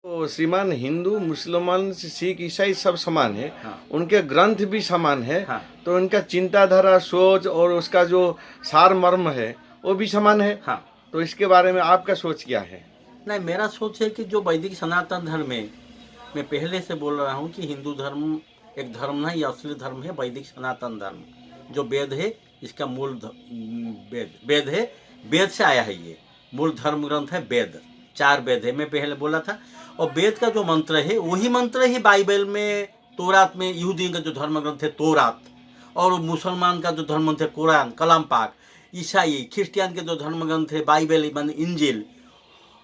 तो श्रीमान, हिंदू मुसलमान सिख ईसाई सब समान है। हाँ। उनके ग्रंथ भी समान है। हाँ। तो उनका चिंताधारा, सोच और उसका जो सार मर्म है वो भी समान है। हाँ। तो इसके बारे में आपका सोच क्या है? नहीं, मेरा सोच है कि जो वैदिक सनातन धर्म है, मैं पहले से बोल रहा हूँ कि हिंदू धर्म एक धर्म नहीं, ये असली धर्म है वैदिक सनातन धर्म। जो वेद है, इसका मूल वेद है, वेद से आया है। ये मूल धर्म ग्रंथ है वेद। 4 वेद है, मैं पहले बोला था। और वेद का जो मंत्र है वही मंत्र ही बाइबल में, तोरात में, यहूदियों का जो धर्म ग्रंथ है तोरात, और मुसलमान का जो धर्म ग्रंथ है कुरान, कलाम पाक, ईसाई क्रिश्चियन के जो धर्म ग्रंथ है बाइबल मान इंजिल,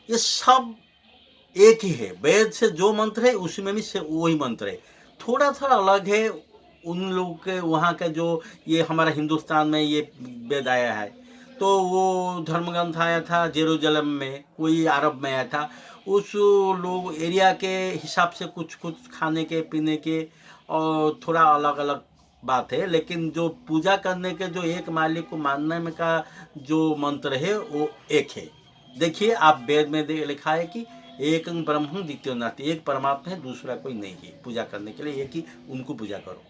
ये सब एक ही है। वेद से जो मंत्र है उसमें भी से वही मंत्र है। थोड़ा थोड़ा अलग है उन लोगों के वहाँ का, जो ये हमारा हिंदुस्तान में ये वेद आया है। तो वो धर्म ग्रंथ आया था जेरूसलम में, कोई अरब में आया था। उस लोग एरिया के हिसाब से कुछ कुछ खाने के पीने के और थोड़ा अलग अलग बात है, लेकिन जो पूजा करने के, जो एक मालिक को मानने में का जो मंत्र है वो एक है। देखिए, आप वेद में लिखा है कि एक ब्रह्म द्वितीय नास्ति, एक परमात्मा है, दूसरा कोई नहीं है पूजा करने के लिए, एक ही उनको पूजा करो।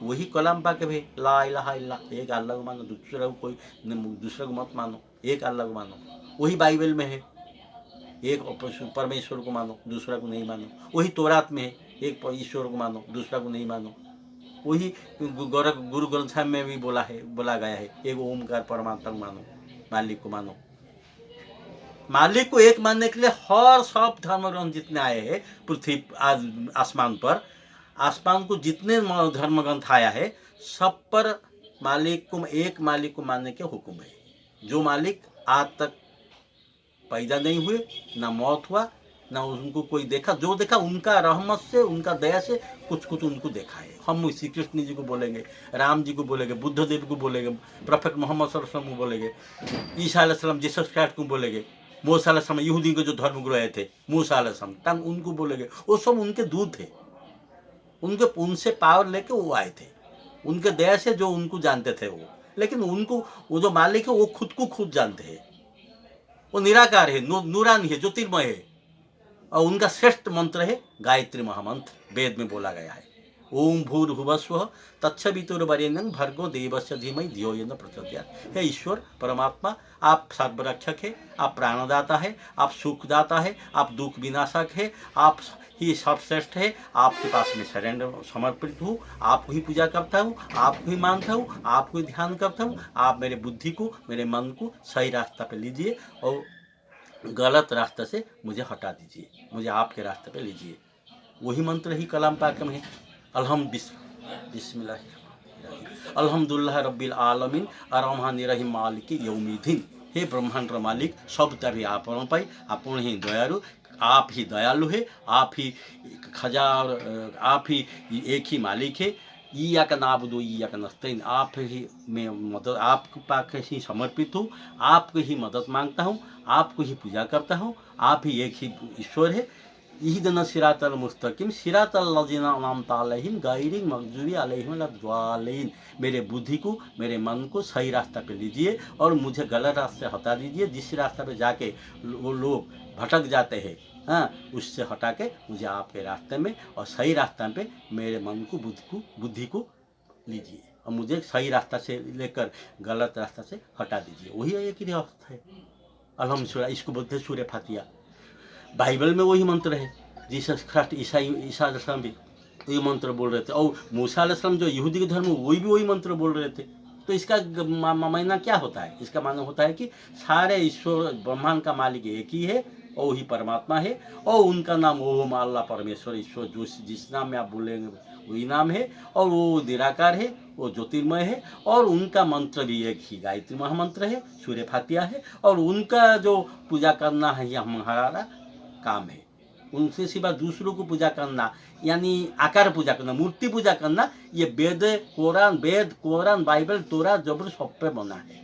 वही कलाम पाक है, ला इलाहा इल्ला, एक अल्लाह को मानो, दूसरा को कोई दूसरा को मत मानो, एक अल्लाह को मानो। वही बाइबल में है, एक परमेश्वर को मानो, दूसरा को नहीं मानो। वही तोरात में है, एक ईश्वर को मानो, दूसरा को नहीं मानो। वही गुरु ग्रंथ साहिब में भी बोला गया है, एक ओमकार परमात्मा को मानो, मालिक को मानो। मालिक को एक मानने के लिए हर सब धर्म ग्रंथ जितने आए हैं पृथ्वी आसमान पर, आसमान को जितने धर्म ग्रंथ आया है, सब पर मालिक को, एक मालिक को मानने के हुक्म है। जो मालिक आज तक पैदा नहीं हुए, ना मौत हुआ, ना उनको कोई देखा, जो देखा उनका रहमत से, उनका दया से कुछ कुछ उनको देखा है। हम श्री कृष्ण जी को बोलेंगे, राम जी को बोलेंगे, बुद्ध देव को बोलेंगे, प्रोफेट मोहम्मद सल्लल्लाहु अलैहि वसल्लम को बोलेंगे, ईसा अलैहि सलाम जीसस क्राइस्ट को बोलेंगे, मूसा अलैहि सलाम यहूदी के जो धर्मगुरु आए थे, मूसा अलैहि सलाम तंग उनको बोलेंगे। वो सब उनके दूत थे, उनके उनसे पावर लेके वो आए थे, उनके दया से जो उनको जानते थे वो। लेकिन उनको, वो जो मालिक है वो खुद को खुद जानते हैं। वो निराकार है, नूरानी है, ज्योतिर्मय है। और उनका श्रेष्ठ मंत्र है गायत्री महामंत्र, वेद में बोला गया है, ओम भूर्भुवस्वः तत्सवितुर्वरेण्यं भर्गो देवस्य धीमहि धियो यो न प्रचोदयात्। हे ईश्वर परमात्मा, आप सर्वरक्षक है, आप प्राणदाता है, आप सुखदाता है, आप दुख विनाशक है, आप ही सर्वश्रेष्ठ है। आपके पास में सरेंडर समर्पित हूँ, आपको ही पूजा करता हूँ, आपको ही मानता हूँ, आपको ही ध्यान करता हूँ। आप मेरे बुद्धि को, मेरे मन को सही रास्ता पे लीजिए और गलत रास्ते से मुझे हटा दीजिए, मुझे आपके रास्ते पे लीजिए। वही मंत्र ही कलाम पाक में है, बिस्मिल्लाह अल्हम्दुलिल्लाह रब्बिल आलमीन अर्रहमानिर रहीम मालिकी यौमिद्दीन। हे ब्रह्मांड मालिक, सब तभी आपन पाई, आपण ही दयालु, आप ही दयालु है, आप ही खजार, आप ही एक ही मालिक है। ईयाका नाबुदु ईयाका नस्तईन, आप ही मैं मदद, आपके पास ही समर्पित हूँ, आपको ही मदद मांगता हूँ, आपको ही पूजा करता हूँ। आप ही एक ही ईश्वर है। इहदिना सिरातल मुस्तकीम सिरातल लजीना अनअमता अलैहिम गैरिल मगजूबी अलैहिम वलद्दालिन। मेरे बुद्धि को, मेरे मन को सही रास्ता पे लीजिए और मुझे गलत रास्ते हटा दीजिए। जिस रास्ते पे जाके वो लोग भटक जाते हैं, हाँ, उससे हटा के मुझे आपके रास्ते में और सही रास्ते पे मेरे मन को, बुद्धि को लीजिए और मुझे सही रास्ता से लेकर गलत रास्ता से हटा दीजिए। वही एक ही रास्ता है। अल्हम्दुलिल्लाह, इसको बोलते हैं सूरह फातिहा। बाइबल में वही मंत्र है। जीसस क्राइस्ट, ईसा अलैहिस्सलाम भी वही मंत्र बोल रहे थे, और मूसा अलैहिस्सलाम जो यहूदी के धर्म, वही भी वही मंत्र बोल रहे थे। तो इसका मायना क्या होता है? इसका मायना होता है कि सारे ईश्वर ब्रह्मांड का मालिक एक ही है और वही परमात्मा है, और उनका नाम ओम अल्लाह परमेश्वर ईश्वर, जो जिस नाम में आप बोलेंगे वही नाम है, और वो निराकार है, वो ज्योतिर्मय है। और उनका मंत्र भी एक ही गायत्री महामंत्र है, सूरह फातिहा है, और उनका जो पूजा करना है यह हमारा काम है। उनसे सिवा दूसरों को पूजा करना, यानी आकार पूजा करना, मूर्ति पूजा करना, ये वेद, कुरान, बाइबल, तोरा, जबूर सब पे बना है।